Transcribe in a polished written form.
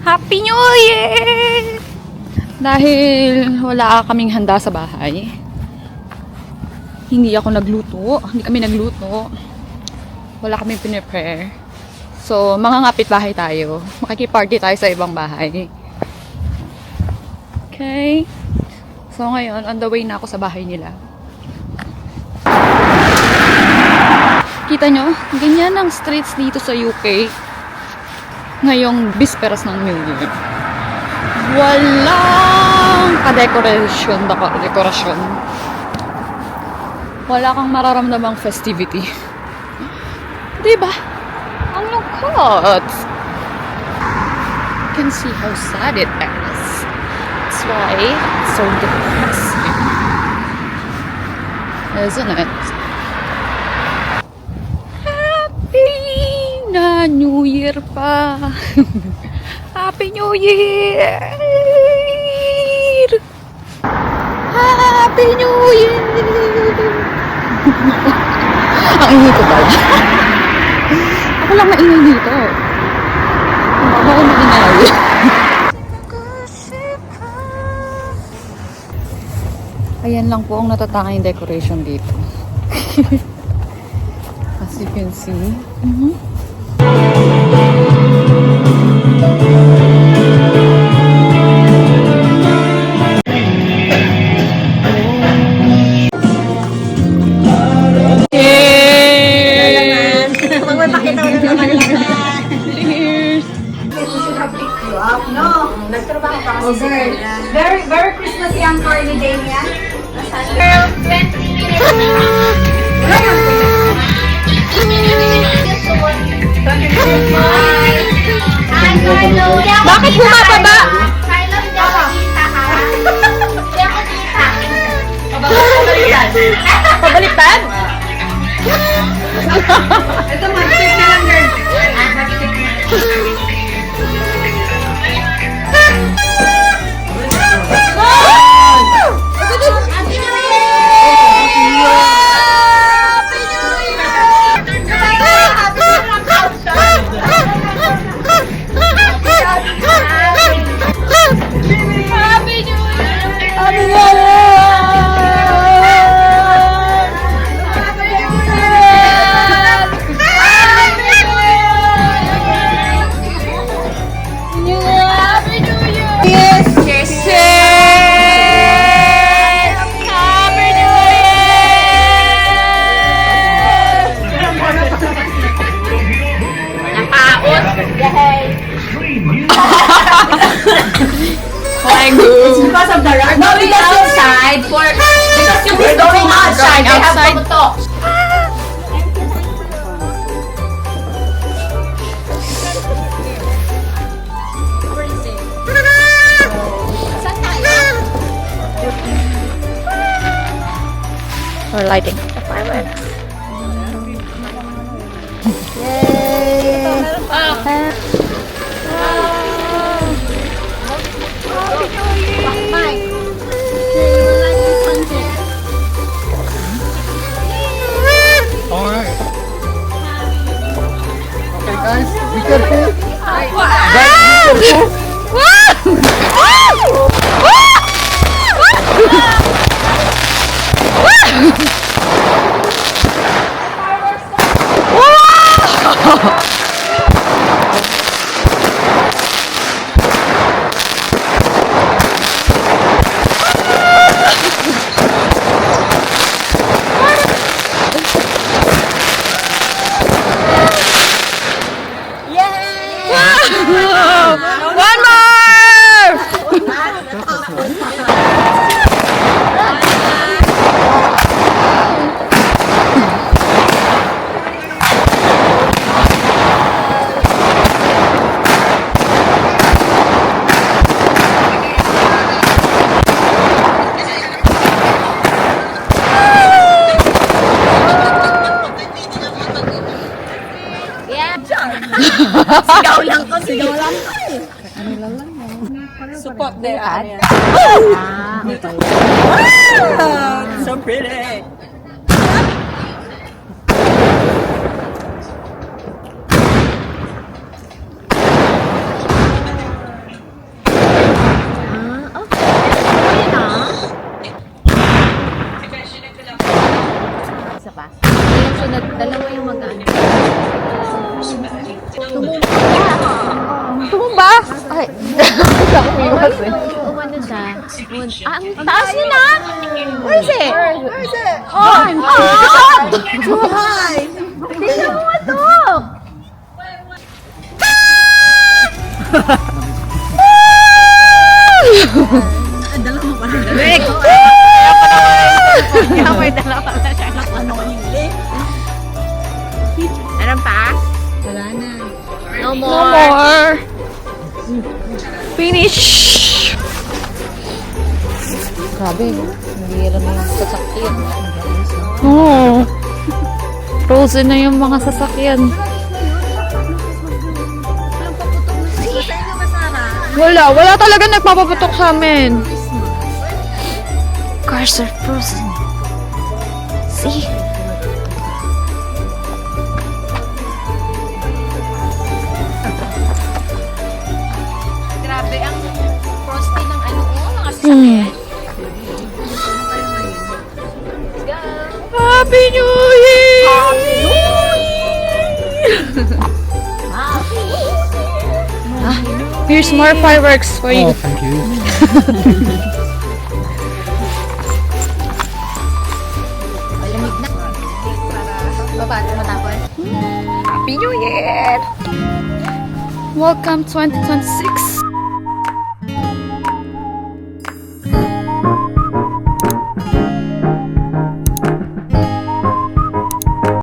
Happy New Year! Dahil wala kaming handa sa bahay, hindi kami nagluto, wala kaming pinprepare. So, mangangapit bahay tayo. Makikiparty tayo sa ibang bahay. Okay? So, ngayon, on the way na ako sa bahay nila. Kita nyo? Ganyan ang streets dito sa UK ngayong bisperas ng New Year. Walang dekorasyon. Wala kang mararamdamang festivity. Diba? Ang lungkot. You can see how sad it is. That's why it's so depressing. Isn't it? Na New Year pa. Happy New Year! Happy New Year! Ang ingay ko pala. Ako lang maingay dito. Ako maingay. Ayan lang po ang natatanging decoration dito. As you can see. Very Christmas young Carly Damian. Girl, 20 minutes. Bakit bumababa? Pabaliktad? Ito, mag-tip na lang, girl. Mag-tip na. It's because of the rock. No, because outside because you're going outside. They have to talk. We're lighting up the fireworks. Alright. Okay guys, be careful. One more! Sigaw lang ko. Support their ad. So pretty. isa pa. Ayun, sunod, dalawa yung mag-ano. Tumumba! Ay, Umano siya. Ah, ang taas niya na! Where is it? Oh, I'm too high! Tingnan mo ito! May dalawa na siya. Meron pa? Wala na. No no more. more! Finish! Grabe, hindi alam yung sasakyan. Oo. Frozen na yung mga sasakyan. Wala talaga nagpapaputok sa amin. Cars are frozen. See? Grabe ang frosty ng ano ko, mga sasakyan. Happy New Year! Here's more fireworks for you. Oh, thank you. Malamig na. Baba, matapon. Happy New Year! Welcome 2026.